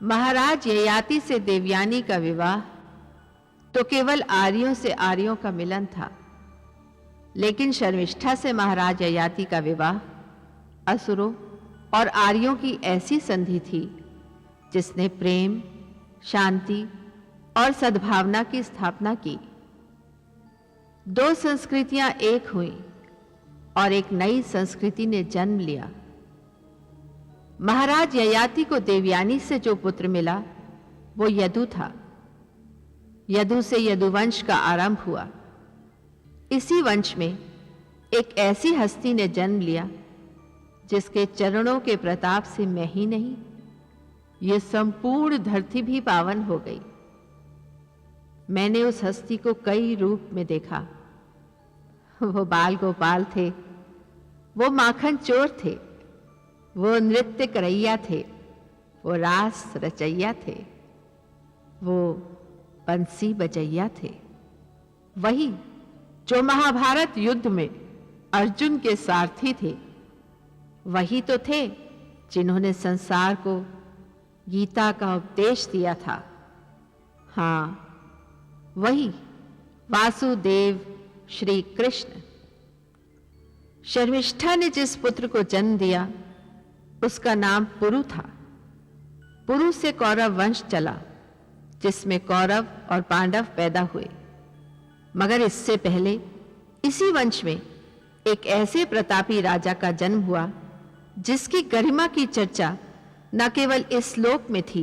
महाराज ययाति से देवयानी का विवाह तो केवल आर्यों से आर्यों का मिलन था, लेकिन शर्मिष्ठा से महाराज ययाति का विवाह असुरों और आर्यों की ऐसी संधि थी जिसने प्रेम, शांति और सद्भावना की स्थापना की। दो संस्कृतियां एक हुई और एक नई संस्कृति ने जन्म लिया। महाराज ययाति को देवयानी से जो पुत्र मिला वो यदु था। यदु से यदुवंश का आरंभ हुआ। इसी वंश में एक ऐसी हस्ती ने जन्म लिया जिसके चरणों के प्रताप से मैं ही नहीं, ये संपूर्ण धरती भी पावन हो गई। मैंने उस हस्ती को कई रूप में देखा। वो बाल गोपाल थे, वो माखन चोर थे, वो नृत्य करैया थे, वो रास रचैया थे, वो बंसी बजैया थे। वही जो महाभारत युद्ध में अर्जुन के सारथी थे, वही तो थे जिन्होंने संसार को गीता का उपदेश दिया था। हाँ, वही वासुदेव श्री कृष्ण। शर्मिष्ठा ने जिस पुत्र को जन्म दिया उसका नाम पुरु था। पुरु से कौरव वंश चला जिसमें कौरव और पांडव पैदा हुए। मगर इससे पहले इसी वंश में एक ऐसे प्रतापी राजा का जन्म हुआ जिसकी गरिमा की चर्चा न केवल इस लोक में थी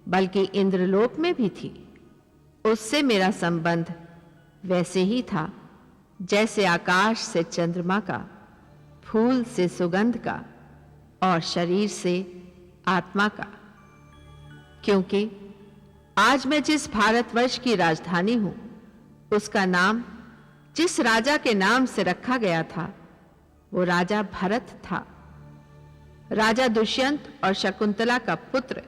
बल्कि इंद्रलोक में भी थी। उससे मेरा संबंध वैसे ही था जैसे आकाश से चंद्रमा का, फूल से सुगंध का और शरीर से आत्मा का। क्योंकि आज मैं जिस भारतवर्ष की राजधानी हूं उसका नाम जिस राजा के नाम से रखा गया था वो राजा भरत था। राजा दुष्यंत और शकुंतला का पुत्र,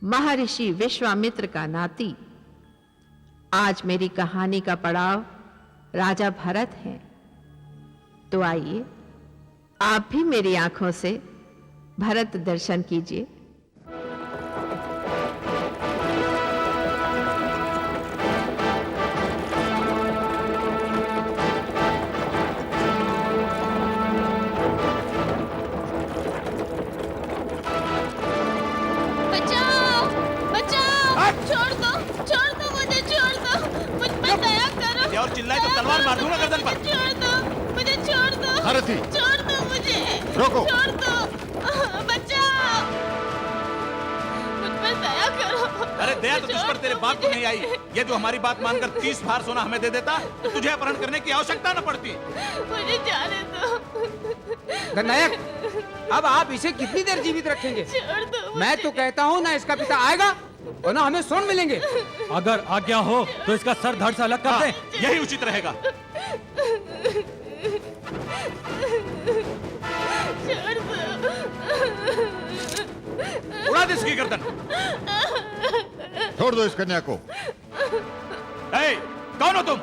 महर्षि विश्वामित्र का नाती। आज मेरी कहानी का पड़ाव राजा भरत है। तो आइए आप भी मेरी आंखों से भरत दर्शन कीजिए। और चिल्लाए तो तलवार मार दूंगा गर्दन पर। छोड़ दो, मुझे छोड़ दो। भारती, छोड़ दो मुझे। रोको। छोड़ दो, बचाओ। मुझ पर दया करो। अरे दया तो तुझ पर तेरे बाप को नहीं आई। ये जो हमारी बात मानकर 30 भार सोना हमें दे देता तो तुझे अपहरण करने की आवश्यकता न पड़ती। मुझे जाने दो। गणनायक, अब आप इसे कितनी देर जीवित रखेंगे? छोड़ दो। मैं तो कहता हूँ ना इसका पिता आएगा और ना हमें स्वर्ण मिलेंगे। अगर आज्ञा हो तो इसका सर धड़ से अलग कर दें। यही उचित रहेगा। छोड़ दो। उड़ा दे इसकी गर्दन। छोड़ दो इस कन्या को। ए, कौन हो तुम?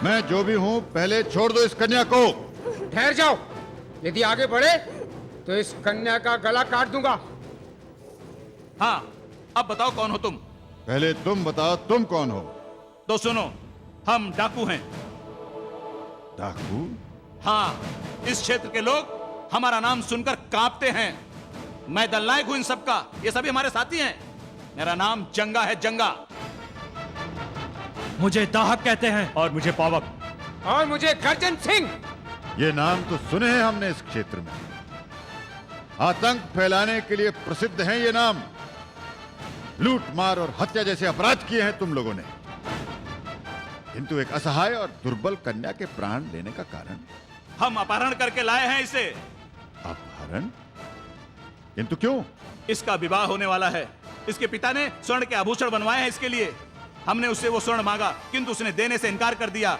मैं जो भी हूँ, पहले छोड़ दो इस कन्या को। ठहर जाओ, यदि आगे बढ़े तो इस कन्या का गला काट दूंगा। हाँ, अब बताओ कौन हो तुम? पहले तुम बताओ तुम कौन हो? तो सुनो, हम डाकू हैं। डाकू? हाँ, इस क्षेत्र के लोग हमारा नाम सुनकर कांपते हैं। मैं दलनायक हूं इन सबका, ये सभी हमारे साथी हैं। मेरा नाम जंगा है, जंगा। मुझे दाहक कहते हैं और मुझे पावक। और मुझे गर्जन सिंह। ये नाम तो सुने हैं हमने इस क्षेत्र में। आतंक फैलाने के लिए प्रसिद्ध हैं ये नाम। लूट मार और हत्या जैसे अपराध किए हैं तुम लोगों ने, किंतु एक असहाय और दुर्बल कन्या के प्राण लेने का कारण? हम अपहरण करके लाए हैं इसे। अपहरण? किंतु क्यों? इसका विवाह होने वाला है। इसके पिता ने स्वर्ण के आभूषण बनवाए हैं इसके लिए। हमने उससे वो स्वर्ण मांगा किंतु उसने देने से इनकार कर दिया।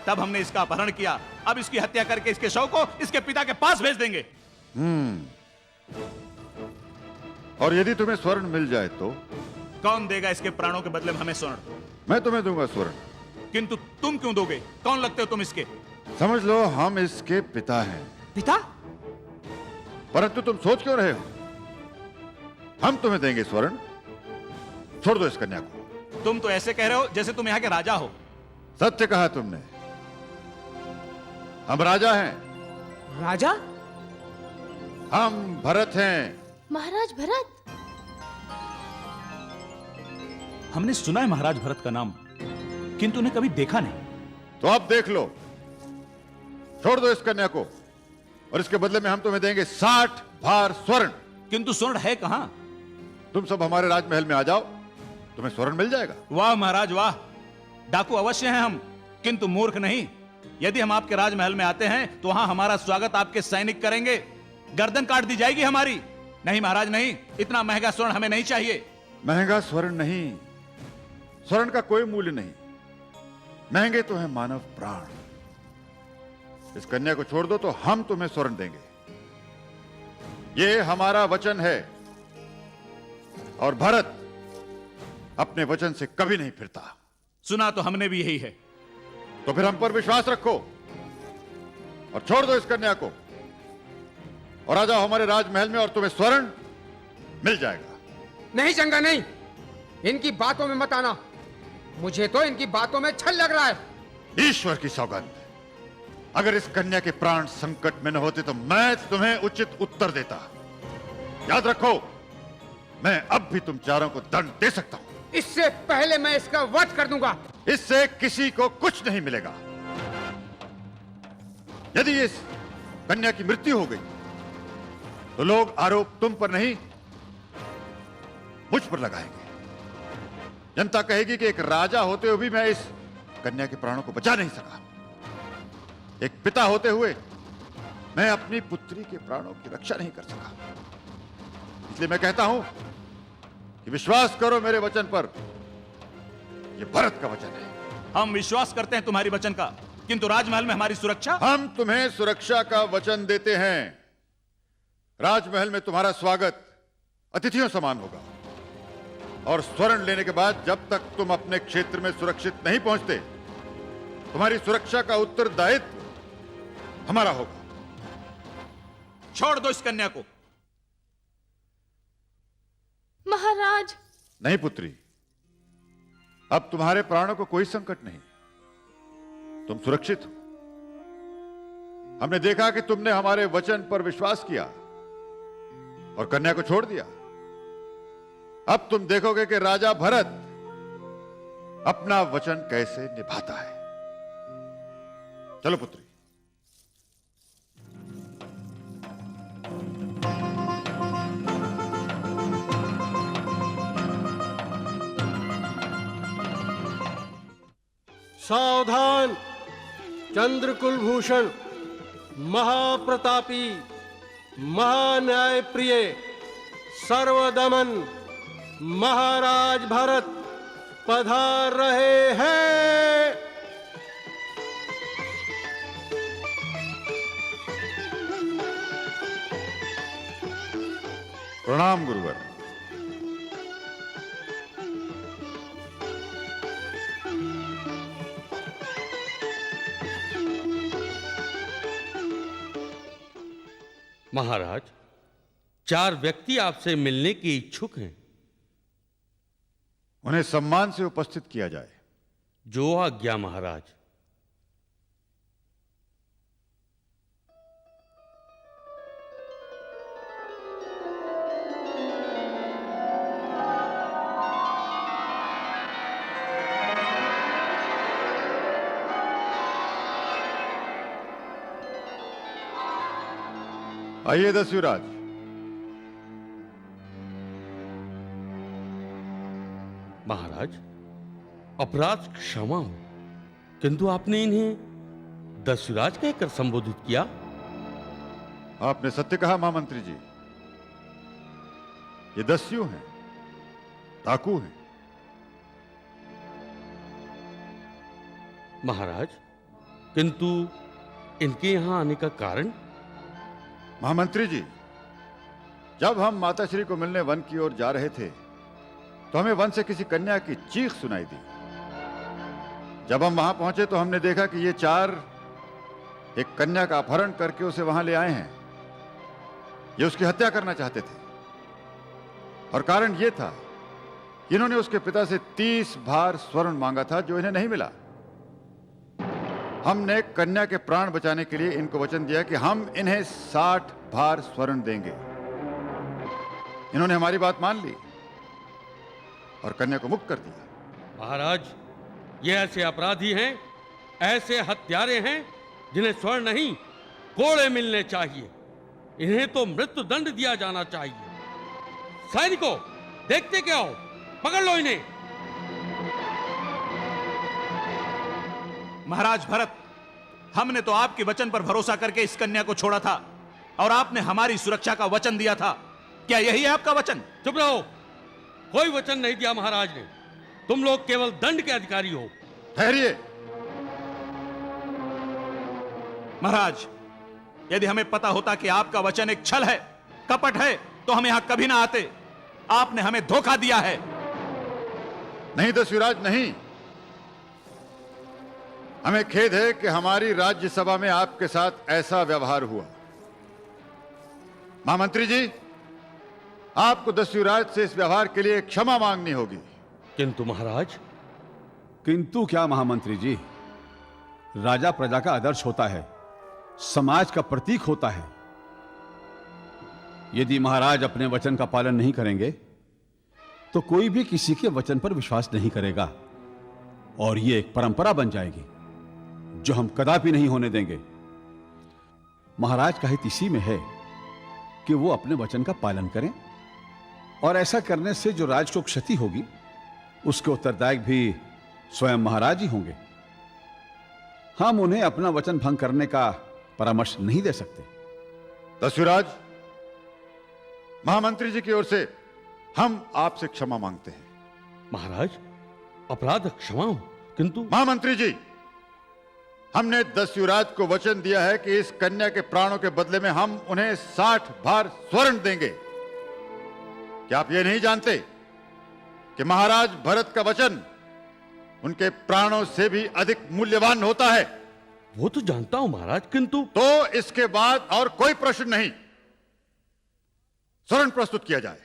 तब हमने इसका अपहरण किया। अब इसकी हत्या करके इसके शव को इसके पिता के पास भेज देंगे। और यदि तुम्हें स्वर्ण मिल जाए तो? कौन देगा इसके प्राणों के बदले में हमें स्वर्ण? मैं तुम्हें दूंगा स्वर्ण। किंतु तुम क्यों दोगे? कौन लगते हो तुम इसके? समझ लो हम इसके पिता हैं। पिता? परंतु तुम सोच क्यों रहे हो? हम तुम्हें देंगे स्वर्ण छोड़ दो इस कन्या को। तुम तो ऐसे कह रहे हो जैसे तुम यहाँ के राजा हो। सत्य कहा तुमने, हम राजा हैं। राजा? हम भरत हैं। महाराज भरत? हमने सुना है महाराज भरत का नाम, किंतु उन्हें कभी देखा नहीं। तो अब देख लो, छोड़ दो इस कन्या को और इसके बदले में हम तुम्हें देंगे 60 भार स्वर्ण। किंतु स्वर्ण है कहां? तुम सब हमारे राजमहल में आ जाओ, तुम्हें स्वर्ण मिल जाएगा। वाह महाराज वाह, डाकू अवश्य हैं हम, किंतु मूर्ख नहीं। यदि हम आपके राजमहल में आते हैं तो वहां हमारा स्वागत आपके सैनिक करेंगे, गर्दन काट दी जाएगी हमारी। नहीं महाराज नहीं, इतना महंगा स्वर्ण हमें नहीं चाहिए। महंगा स्वर्ण नहीं, स्वर्ण का कोई मूल्य नहीं, महंगे तो है मानव प्राण। इस कन्या को छोड़ दो तो हम तुम्हें स्वर्ण देंगे, ये हमारा वचन है। और भरत अपने वचन से कभी नहीं फिरता। सुना तो हमने भी यही है। तो फिर हम पर विश्वास रखो और छोड़ दो इस कन्या को और आ जाओ हमारे राजमहल में और तुम्हें स्वर्ण मिल जाएगा। नहीं चंगा नहीं, इनकी बातों में मत आना, मुझे तो इनकी बातों में छल लग रहा है। ईश्वर की सौगंध, अगर इस कन्या के प्राण संकट में न होते तो मैं तुम्हें उचित उत्तर देता। याद रखो, मैं अब भी तुम चारों को दंड दे सकता हूं। इससे पहले मैं इसका वध कर दूंगा। इससे किसी को कुछ नहीं मिलेगा। यदि इस कन्या की मृत्यु हो गई तो लोग आरोप तुम पर नहीं मुझ पर लगाएंगे। जनता कहेगी कि एक राजा होते हुए भी मैं इस कन्या के प्राणों को बचा नहीं सका। एक पिता होते हुए मैं अपनी पुत्री के प्राणों की रक्षा नहीं कर सका। इसलिए मैं कहता हूं कि विश्वास करो मेरे वचन पर, यह भरत का वचन है। हम विश्वास करते हैं तुम्हारी वचन का, किंतु राजमहल में हमारी सुरक्षा। हम तुम्हें सुरक्षा का वचन देते हैं। राजमहल में तुम्हारा स्वागत अतिथियों समान होगा और स्वर्ण लेने के बाद जब तक तुम अपने क्षेत्र में सुरक्षित नहीं पहुंचते, तुम्हारी सुरक्षा का उत्तरदायित्व हमारा होगा। छोड़ दो इस कन्या को। महाराज। नहीं पुत्री, अब तुम्हारे प्राणों को कोई संकट नहीं, तुम सुरक्षित हो। हमने देखा कि तुमने हमारे वचन पर विश्वास किया और कन्या को छोड़ दिया। अब तुम देखोगे कि राजा भरत अपना वचन कैसे निभाता है। चलो पुत्री। सावधान, चंद्रकुलभूषण, महाप्रतापी, महान्यायप्रिय, सर्वदमन महाराज भरत पधार रहे हैं। प्रणाम गुरुवर। महाराज, 4 व्यक्ति आपसे मिलने के इच्छुक हैं। उन्हें सम्मान से उपस्थित किया जाए। जो आज्ञा महाराज। आइए दस्युराज। महाराज, अपराध क्षमा हो, किंतु आपने इन्हें दस्युराज कहकर संबोधित किया। आपने सत्य कहा महामंत्री जी, ये दस्यु हैं, डाकू हैं। महाराज, किंतु इनके यहां आने का कारण? महामंत्री जी, जब हम माताश्री को मिलने वन की ओर जा रहे थे तो हमें वन से किसी कन्या की चीख सुनाई दी। जब हम वहां पहुंचे तो हमने देखा कि ये 4 एक कन्या का अपहरण करके उसे वहां ले आए हैं। ये उसकी हत्या करना चाहते थे और कारण ये था इन्होंने उसके पिता से 30 भार स्वर्ण मांगा था, जो इन्हें नहीं मिला। हमने कन्या के प्राण बचाने के लिए इनको वचन दिया कि हम इन्हें 60 भार स्वर्ण देंगे। इन्होंने हमारी बात मान ली और कन्या को मुक्त कर दिया। महाराज, ये ऐसे अपराधी हैं, ऐसे हत्यारे हैं जिन्हें स्वर्ण नहीं कोड़े मिलने चाहिए। इन्हें तो मृत्यु दंड दिया जाना चाहिए। सैनिकों, देखते क्या हो, पकड़ लो इन्हें। महाराज भरत, हमने तो आपके वचन पर भरोसा करके इस कन्या को छोड़ा था और आपने हमारी सुरक्षा का वचन दिया था। क्या यही है आपका वचन? चुप रहो, कोई वचन नहीं दिया महाराज ने। तुम लोग केवल दंड के अधिकारी हो। ठहरिए। महाराज, यदि हमें पता होता कि आपका वचन एक छल है, कपट है, तो हम यहां कभी ना आते। आपने हमें धोखा दिया है। नहीं दस्युराज, नहीं। हमें खेद है कि हमारी राज्यसभा में आपके साथ ऐसा व्यवहार हुआ। महामंत्री जी, आपको दस्युराज से इस व्यवहार के लिए क्षमा मांगनी होगी। किंतु महाराज। किंतु क्या महामंत्री जी? राजा प्रजा का आदर्श होता है, समाज का प्रतीक होता है। यदि महाराज अपने वचन का पालन नहीं करेंगे तो कोई भी किसी के वचन पर विश्वास नहीं करेगा और यह एक परंपरा बन जाएगी जो हम कदापि नहीं होने देंगे। महाराज का हित इसी में है कि वो अपने वचन का पालन करें और ऐसा करने से जो राज को क्षति होगी उसके उत्तरदायक भी स्वयं महाराज ही होंगे। हम उन्हें अपना वचन भंग करने का परामर्श नहीं दे सकते। दस्युराज, महामंत्री जी की ओर से हम आपसे क्षमा मांगते हैं। महाराज, अपराध क्षमा हो, किंतु महामंत्री जी, हमने दस्युराज को वचन दिया है कि इस कन्या के प्राणों के बदले में हम उन्हें 60 भार स्वर्ण देंगे। क्या आप ये नहीं जानते कि महाराज भरत का वचन उनके प्राणों से भी अधिक मूल्यवान होता है? वो तो जानता हूं महाराज, किंतु तो इसके बाद और कोई प्रश्न नहीं, स्वर्ण प्रस्तुत किया जाए।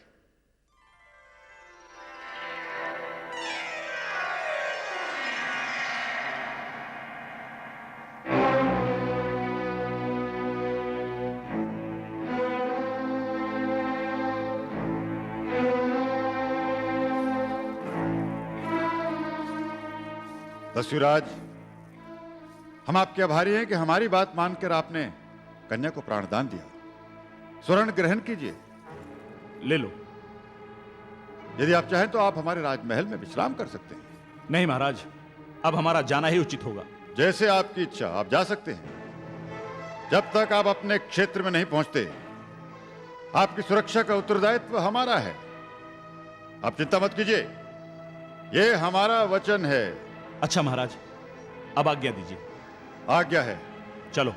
दस्युराज, हम आपके आभारी हैं कि हमारी बात मानकर आपने कन्या को प्राणदान दिया। स्वर्ण ग्रहण कीजिए। ले लो। यदि आप चाहें तो आप हमारे राजमहल में विश्राम कर सकते हैं। नहीं महाराज, अब हमारा जाना ही उचित होगा। जैसे आपकी इच्छा, आप जा सकते हैं। जब तक आप अपने क्षेत्र में नहीं पहुंचते, आपकी सुरक्षा का उत्तरदायित्व हमारा है। आप चिंता मत कीजिए, यह हमारा वचन है। अच्छा महाराज, अब आज्ञा दीजिए। आज्ञा है। चलो।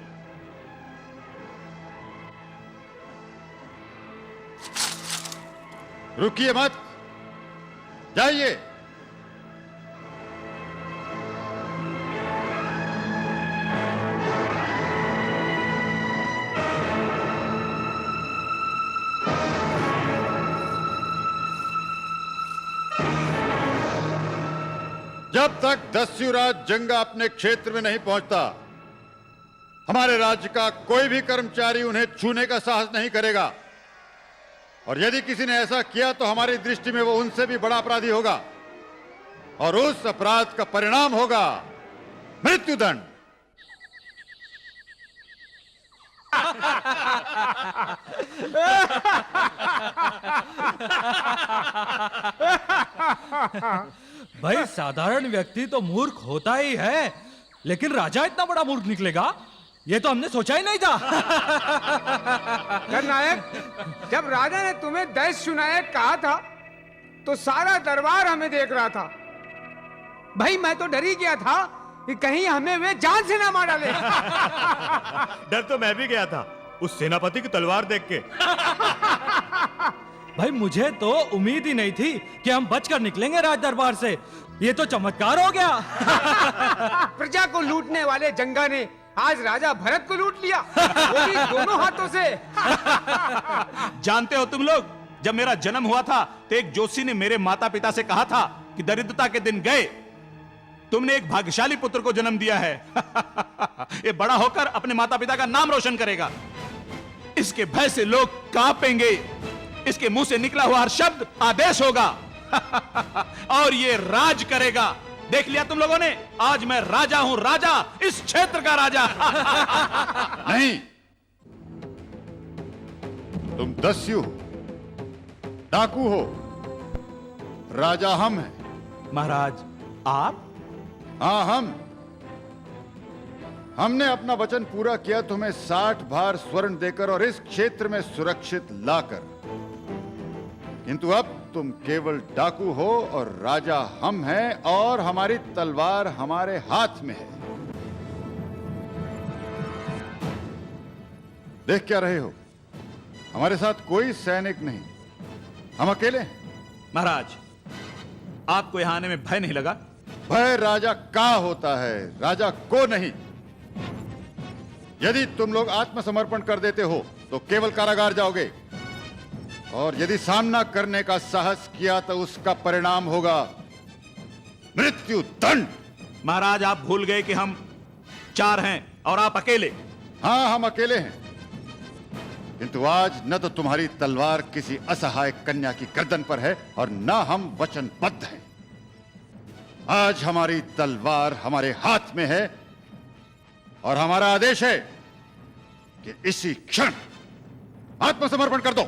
रुकिए मत, जाइए। जब तक दस्युराज जंगा अपने क्षेत्र में नहीं पहुंचता, हमारे राज्य का कोई भी कर्मचारी उन्हें छूने का साहस नहीं करेगा। और यदि किसी ने ऐसा किया तो हमारी दृष्टि में वो उनसे भी बड़ा अपराधी होगा और उस अपराध का परिणाम होगा मृत्युदंड। भाई, साधारण व्यक्ति तो मूर्ख होता ही है, लेकिन राजा इतना बड़ा मूर्ख निकलेगा ये तो हमने सोचा ही नहीं था। नायक, जब राजा ने तुम्हें दैस सुनायक कहा था तो सारा दरबार हमें देख रहा था। भाई, मैं तो डर ही गया था कि कहीं हमें वे जान से ना मार डाले। डर तो मैं भी गया था उस सेनापति की तलवार देख के। भाई, मुझे तो उम्मीद ही नहीं थी कि हम बचकर निकलेंगे राज दरबार से। ये तो चमत्कार हो गया। प्रजा को लूटने वाले जंगा ने आज राजा भरत को लूट लिया, वो भी दोनों हाथों से। जानते हो तुम लोग, जब मेरा जन्म हुआ था तो एक ज्योतिषी ने मेरे माता पिता से कहा था कि दरिद्रता के दिन गए, तुमने एक भाग्यशाली पुत्र को जन्म दिया है। ये बड़ा होकर अपने माता पिता का नाम रोशन करेगा। इसके भय से लोग कांपेंगे। इसके मुंह से निकला हुआ हर शब्द आदेश होगा। और ये राज करेगा। देख लिया तुम लोगों ने, आज मैं राजा हूं, राजा, इस क्षेत्र का राजा। नहीं, तुम दस्यु हो, डाकू हो, राजा हम हैं। महाराज आप? हाँ, हमने अपना वचन पूरा किया, तुम्हें 60 भार स्वर्ण देकर और इस क्षेत्र में सुरक्षित लाकर। किंतु अब तुम केवल डाकू हो और राजा हम हैं और हमारी तलवार हमारे हाथ में है। देख क्या रहे हो? हमारे साथ कोई सैनिक नहीं, हम अकेले हैं। महाराज, आपको यहां आने में भय नहीं लगा? भय राजा का होता है, राजा को नहीं। यदि तुम लोग आत्मसमर्पण कर देते हो तो केवल कारागार जाओगे, और यदि सामना करने का साहस किया तो उसका परिणाम होगा मृत्यु दंड। महाराज, आप भूल गए कि हम 4 हैं और आप अकेले। हां, हम अकेले हैं, किंतु आज न तो तुम्हारी तलवार किसी असहाय कन्या की गर्दन पर है और न हम वचनबद्ध हैं। आज हमारी तलवार हमारे हाथ में है और हमारा आदेश है कि इसी क्षण आत्मसमर्पण कर दो।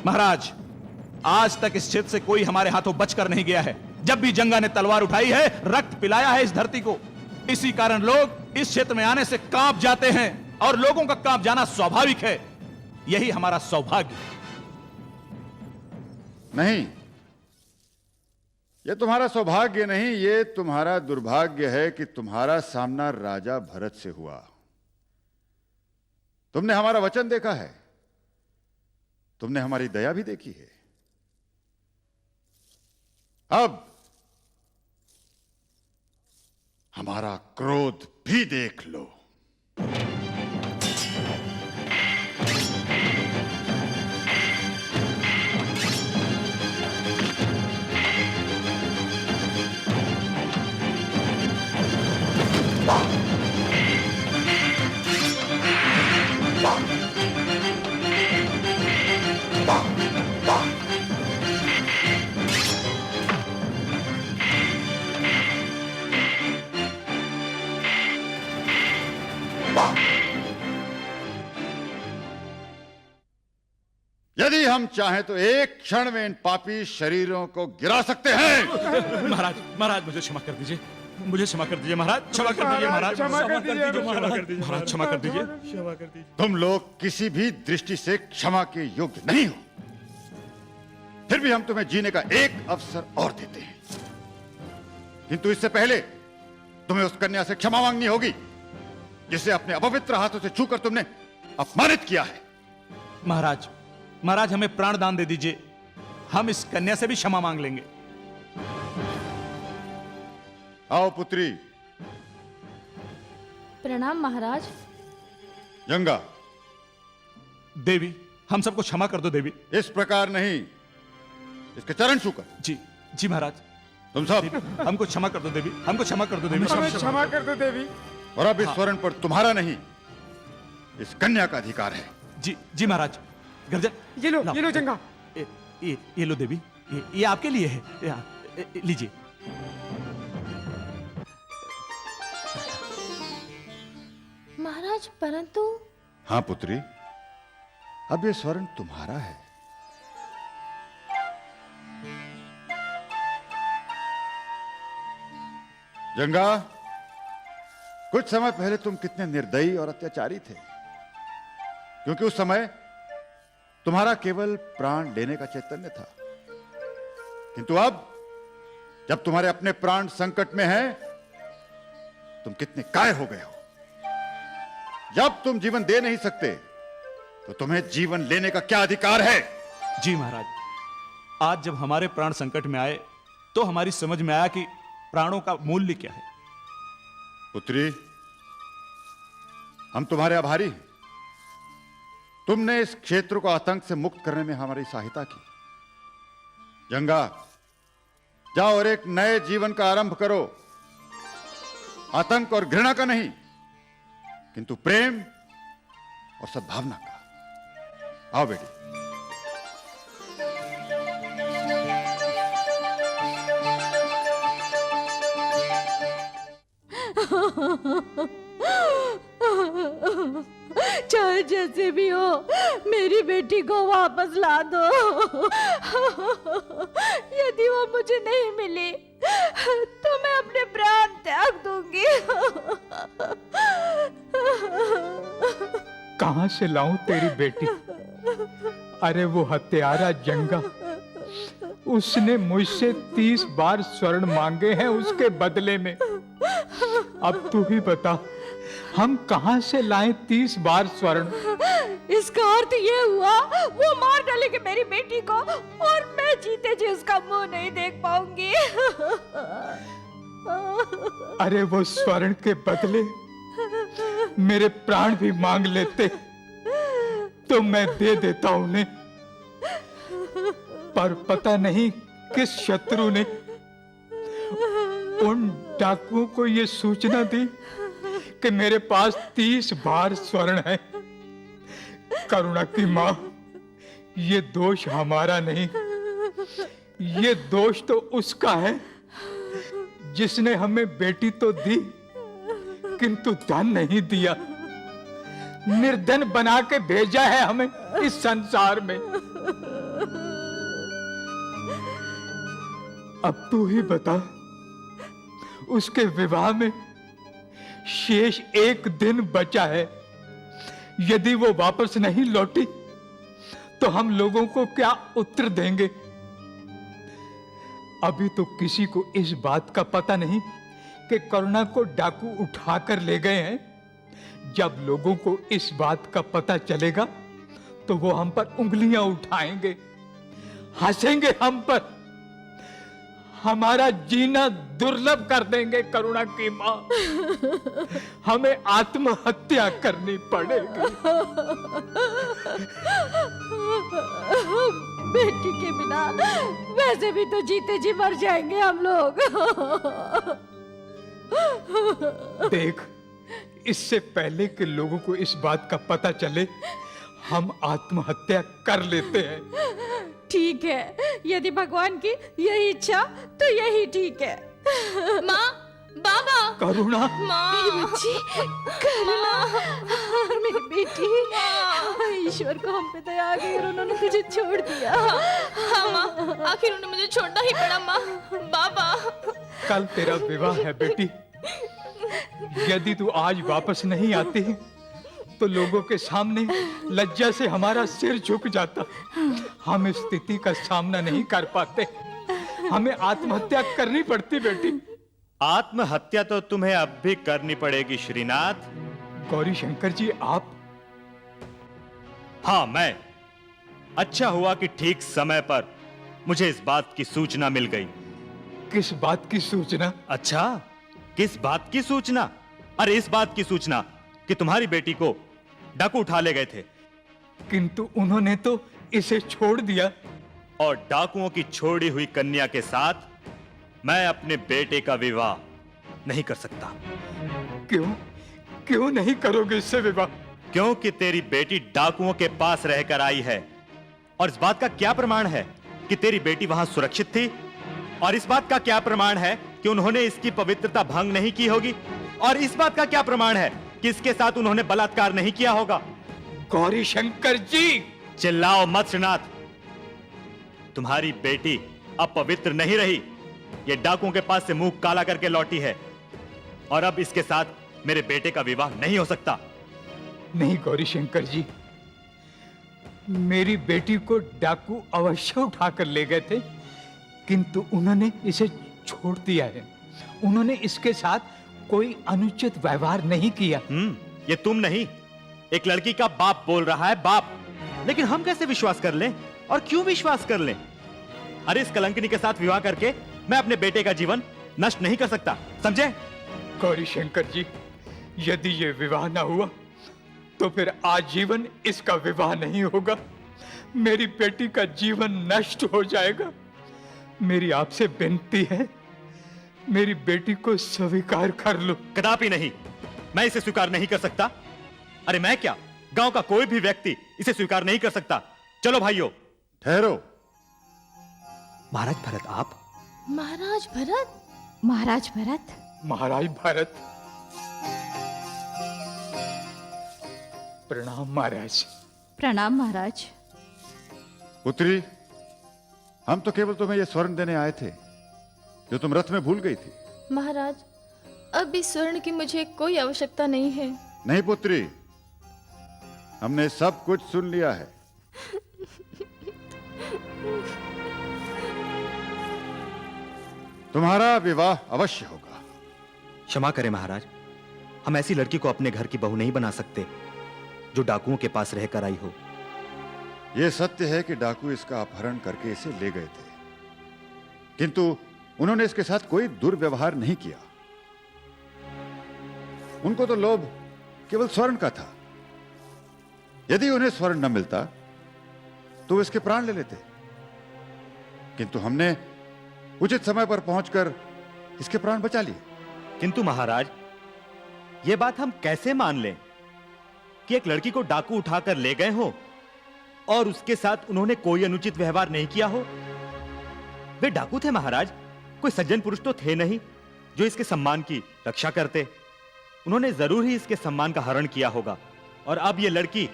महाराज, आज तक इस क्षेत्र से कोई हमारे हाथों बचकर नहीं गया है। जब भी जंगा ने तलवार उठाई है, रक्त पिलाया है इस धरती को। इसी कारण लोग इस क्षेत्र में आने से कांप जाते हैं, और लोगों का कांप जाना स्वाभाविक है। यही हमारा सौभाग्य। नहीं, यह तुम्हारा सौभाग्य नहीं, यह तुम्हारा दुर्भाग्य है कि तुम्हारा सामना राजा भरत से हुआ। तुमने हमारा वचन देखा है, तुमने हमारी दया भी देखी है। अब हमारा क्रोध भी देख लो। यदि हम चाहें तो एक क्षण में इन पापी शरीरों को गिरा सकते हैं। महाराज, महाराज, मुझे क्षमा कर दीजिए, मुझे क्षमा कर दीजिए महाराज, क्षमा कर दीजिए महाराज, क्षमा कर दीजिए महाराज, क्षमा कर दीजिए। तुम लोग किसी भी दृष्टि से क्षमा के योग्य नहीं हो, फिर भी हम तुम्हें जीने का एक अवसर और देते हैं। किंतु इससे पहले तुम्हें उस कन्या से क्षमा मांगनी होगी जिसे अपने अपवित्र हाथों से छूकर तुमने अपमानित किया है। महाराज, महाराज, हमें प्राण दान दे दीजिए, हम इस कन्या से भी क्षमा मांग लेंगे। आओ पुत्री। प्रणाम महाराज। जंगा। देवी, हम सबको क्षमा कर दो देवी। इस प्रकार नहीं, इसके चरण छूकर। जी जी महाराज। तुम सब हमको क्षमा कर दो देवी, हमको क्षमा कर दो देवी, हमें क्षमा कर दो देवी। और अब इस स्वर्ण पर तुम्हारा नहीं, इस कन्या का अधिकार है। जी जी महाराज। गर्जन, ये लो जंगा। ये लो देवी, ये आपके लिए है, लीजिए। महाराज, परंतु। हाँ पुत्री, अब ये स्वर्ण तुम्हारा है। जंगा, कुछ समय पहले तुम कितने निर्दयी और अत्याचारी थे, क्योंकि उस समय तुम्हारा केवल प्राण लेने का चैतन्य था। किंतु अब जब तुम्हारे अपने प्राण संकट में हैं, तुम कितने काय हो गए हो। जब तुम जीवन दे नहीं सकते तो तुम्हें जीवन लेने का क्या अधिकार है? जी महाराज, आज जब हमारे प्राण संकट में आए तो हमारी समझ में आया कि प्राणों का मूल्य क्या है। पुत्री, हम तुम्हारे आभारी हैं। तुमने इस क्षेत्र को आतंक से मुक्त करने में हमारी सहायता की। जंगा, जाओ और एक नए जीवन का आरंभ करो। आतंक और घृणा का नहीं, किंतु प्रेम और सद्भावना का। आओ बेटी। चाहे जैसे भी हो मेरी बेटी को वापस ला दो। यदि वो मुझे नहीं मिली तो मैं अपने प्राण त्याग दूंगी। कहां से लाऊं तेरी बेटी? अरे वो हत्यारा जंगा, उसने मुझसे 30 बार स्वर्ण मांगे हैं उसके बदले में। अब तू ही बता, हम कहां से लाएं 30 बार स्वर्ण? इसका अर्थ ये हुआ वो मार डालेगी मेरी बेटी को और मैं जीते जी उसका मुंह नहीं देख पाऊंगी। अरे वो स्वर्ण के बदले मेरे प्राण भी मांग लेते तो मैं दे देता उन्हें, पर पता नहीं किस शत्रु ने उन डाकुओं को ये सूचना दी कि मेरे पास 30 बार स्वर्ण है। करुणा की मां, ये दोष हमारा नहीं, ये दोष तो उसका है जिसने हमें बेटी तो दी किंतु धन नहीं दिया। निर्धन बना के भेजा है हमें इस संसार में। अब तू ही बता, उसके विवाह में शेष 1 दिन बचा है। यदि वो वापस नहीं लौटी तो हम लोगों को क्या उत्तर देंगे? अभी तो किसी को इस बात का पता नहीं कि करुणा को डाकू उठाकर ले गए हैं। जब लोगों को इस बात का पता चलेगा तो वो हम पर उंगलियां उठाएंगे, हंसेंगे हम पर, हमारा जीना दुर्लभ कर देंगे। करुणा की मां, हमें आत्महत्या करनी पड़ेगी। बेटी के बिना वैसे भी तो जीते जी मर जाएंगे हम लोग। देख, इससे पहले कि लोगों को इस बात का पता चले हम आत्महत्या कर लेते हैं। ठीक है, यदि भगवान की यही इच्छा तो यही ठीक है। माँ, बाबा, करुणा, मेरी बच्ची, करुणा, मेरी बेटी, ईश्वर को हम पे दया आ गई और उन्होंने तुझे छोड़ दिया। हाँ माँ, आखिर उन्हें मुझे छोड़ना ही पड़ा। माँ, बाबा, कल तेरा विवाह है बेटी। यदि तू आज वापस नहीं आती तो लोगों के सामने लज्जा से हमारा सिर झुक जाता। हम इस स्थिति का सामना नहीं कर पाते, हमें आत्महत्या करनी पड़ती बेटी। आत्महत्या तो तुम्हें अब भी करनी पड़ेगी श्रीनाथ। गौरी शंकर जी, आप? हाँ, मैं। अच्छा हुआ कि ठीक समय पर मुझे इस बात की सूचना मिल गई। किस बात की सूचना? अच्छा, किस बात की सूचना? अरे इस बात की सूचना कि तुम्हारी बेटी को डाकू उठा ले गए थे। किंतु उन्होंने तो इसे छोड़ दिया। और डाकुओं की छोड़ी हुई कन्या के साथ मैं अपने बेटे का विवाह नहीं कर सकता। क्यों? क्यों नहीं करोगे इससे विवाह? क्योंकि तेरी बेटी डाकुओं के पास रहकर आई है। और इस बात का क्या प्रमाण है कि तेरी बेटी वहां सुरक्षित थी? और इस बात का क्या प्रमाण है कि उन्होंने इसकी पवित्रता भंग नहीं की होगी? और इस बात का क्या प्रमाण है कि इसके साथ उन्होंने बलात्कार नहीं किया होगा? गौरी शंकर जी, चिल्लाओ मत श्रीनाथ। तुम्हारी बेटी अब पवित्र नहीं रही। ये डाकुओं के पास से मुंह काला करके लौटी है और अब इसके साथ मेरे बेटे का विवाह नहीं हो सकता। नहीं गौरी शंकर जी, मेरी बेटी को डाकू अवश्य उठाकर ले गए थे, किंतु उन्होंने इसे छोड़ दिया है। उन्होंने इसके साथ कोई अनुचित व्यवहार नहीं किया। ये तुम नहीं, एक लड़की का बाप बोल रहा है, बाप। लेकिन हम कैसे विश्वास कर लें? और क्यों विश्वास कर लें? अरे इस कलंकिनी के साथ विवाह करके मैं अपने बेटे का जीवन नष्ट नहीं कर सकता, समझे? गौरी शंकर जी, यदि ये विवाह ना हुआ तो फिर आजीवन इसका विवाह नहीं होगा। मेरी बेटी का जीवन नष्ट हो जाएगा। मेरी आपसे विनती है, मेरी बेटी को स्वीकार कर लो। कदापि नहीं, मैं इसे स्वीकार नहीं कर सकता। अरे मैं क्या, गांव का कोई भी व्यक्ति इसे स्वीकार नहीं कर सकता। चलो भाइयों। ठहरो। महाराज भरत, आप? महाराज भरत? महाराज भरत। महाराज भरत, प्रणाम महाराज। प्रणाम महाराज। पुत्री, हम तो केवल तुम्हें यह स्वर्ण देने आए थे जो तुम रथ में भूल गई थी। महाराज, अब इस स्वर्ण की मुझे कोई आवश्यकता नहीं है। नहीं पुत्री, हमने सब कुछ सुन लिया है। तुम्हारा विवाह अवश्य होगा। क्षमा करें महाराज, हम ऐसी लड़की को अपने घर की बहू नहीं बना सकते जो डाकुओं के पास रहकर आई हो। यह सत्य है कि डाकू इसका अपहरण करके इसे ले गए थे, किंतु उन्होंने इसके साथ कोई दुर्व्यवहार नहीं किया। उनको तो लोभ केवल स्वर्ण का था। यदि उन्हें स्वर्ण न मिलता तो वो इसके प्राण ले लेते, किंतु हमने उचित समय पर पहुंचकर इसके प्राण बचा लिए। किंतु महाराज, यह बात हम कैसे मान लें कि एक लड़की को डाकू उठाकर ले गए हो और उसके साथ उन्होंने कोई अनुचित व्यवहार नहीं किया हो? वे डाकू थे महाराज, कोई सज्जन पुरुष तो थे नहीं जो इसके सम्मान की रक्षा करते। उन्होंने जरूर ही इसके सम्मान का हरण किया होगा, और अब यह लड़की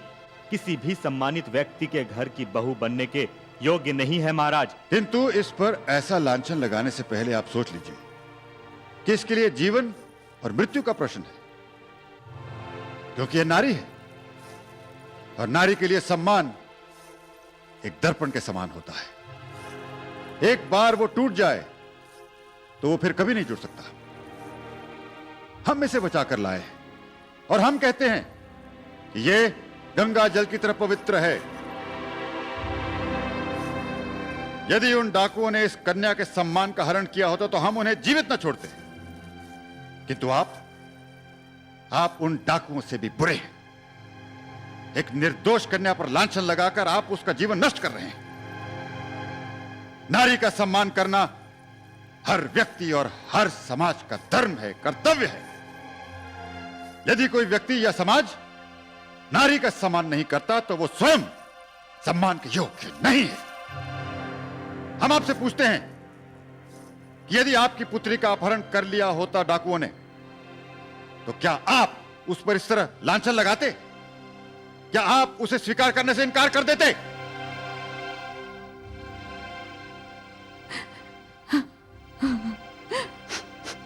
किसी भी सम्मानित व्यक्ति के घर की बहू बनने के योग्य नहीं है महाराज। किंतु इस पर ऐसा लांछन लगाने से पहले आप सोच लीजिए कि इसके लिए जीवन और मृत्यु का प्रश्न है, क्योंकि यह नारी है और नारी के लिए सम्मान एक दर्पण के समान होता है। एक बार वो टूट जाए तो वो फिर कभी नहीं जुड़ सकता। हम इसे बचाकर लाए हैं और हम कहते हैं कि ये गंगा जल की तरह पवित्र है। यदि उन डाकुओं ने इस कन्या के सम्मान का हरण किया होता तो हम उन्हें जीवित न छोड़ते, किंतु आप उन डाकुओं से भी बुरे हैं। एक निर्दोष कन्या पर लांछन लगाकर आप उसका जीवन नष्ट कर रहे हैं। नारी का सम्मान करना हर व्यक्ति और हर समाज का धर्म है, कर्तव्य है। यदि कोई व्यक्ति या समाज नारी का सम्मान नहीं करता तो वो स्वयं सम्मान के योग्य नहीं है। हम आपसे पूछते हैं कि यदि आपकी पुत्री का अपहरण कर लिया होता डाकुओं ने, तो क्या आप उस पर इस तरह लांछन लगाते? क्या आप उसे स्वीकार करने से इनकार कर देते?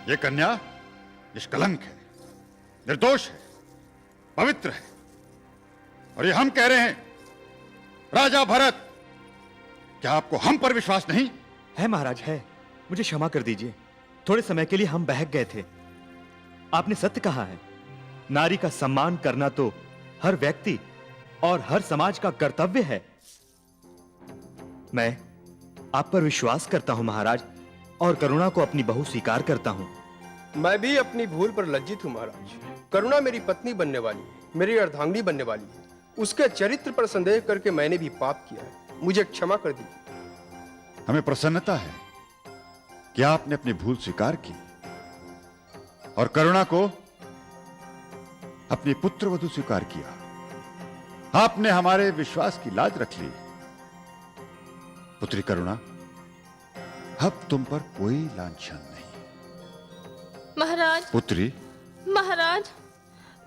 यह कन्या निष्कलंक है, निर्दोष है, पवित्र है, और ये हम कह रहे हैं, राजा भरत, क्या आपको हम पर विश्वास नहीं है? महाराज है, मुझे क्षमा कर दीजिए। थोड़े समय के लिए हम बहक गए थे। आपने सत्य कहा है, नारी का सम्मान करना तो हर व्यक्ति और हर समाज का कर्तव्य है। मैं आप पर विश्वास करता हूं महाराज, और करुणा को अपनी बहू स्वीकार करता हूं। मैं भी अपनी भूल पर लज्जित हूँ महाराज। करुणा मेरी पत्नी बनने वाली है, मेरी अर्धांगिनी बनने वाली है। उसके चरित्र पर संदेह करके मैंने भी पाप किया है, मुझे क्षमा कर दीजिए। हमें प्रसन्नता है कि आपने अपनी भूल स्वीकार की और करुणा को अपनी पुत्र वधू स्वीकार किया। आपने हमारे विश्वास की लाज रख ली। पुत्री करुणा, अब तुम पर कोई लांछन नहीं। महाराज, पुत्री। महाराज,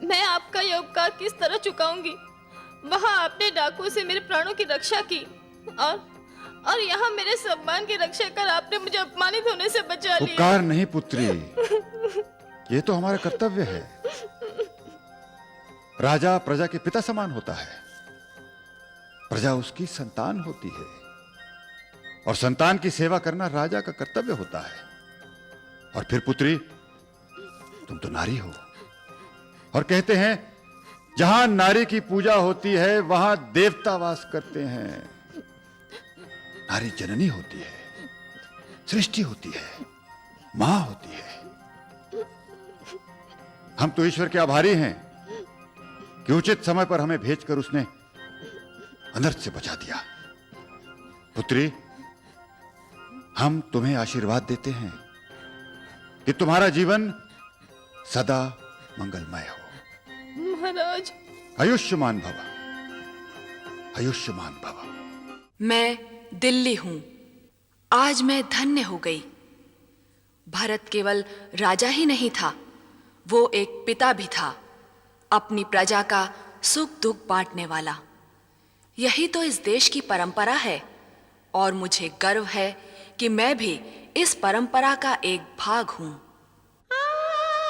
मैं आपका ये उपकार किस तरह चुकाऊंगी? वहां आपने डाकुओं से मेरे प्राणों की रक्षा की, और यहाँ मेरे सम्मान की रक्षा कर आपने मुझे अपमानित होने से बचा लिया। उपकार नहीं पुत्री, ये तो हमारा कर्तव्य है। राजा प्रजा के पिता समान होता है, प्रजा उसकी संतान होती है, और संतान की सेवा करना राजा का कर्तव्य होता है। और फिर पुत्री, तुम तो नारी हो, और कहते हैं जहां नारी की पूजा होती है वहां देवता वास करते हैं। नारी जननी होती है, सृष्टि होती है, मां होती है। हम तो ईश्वर के आभारी हैं कि उचित समय पर हमें भेजकर उसने अनर्थ से बचा दिया। पुत्री, हम तुम्हें आशीर्वाद देते हैं कि तुम्हारा जीवन सदा मंगलमय हो। महाराज, आयुष्मान भव, आयुष्मान भव। मैं दिल्ली हूं, आज मैं धन्य हो गई। भरत केवल राजा ही नहीं था, वो एक पिता भी था, अपनी प्रजा का सुख दुख बांटने वाला। यही तो इस देश की परंपरा है और मुझे गर्व है कि मैं भी इस परंपरा का एक भाग हूं।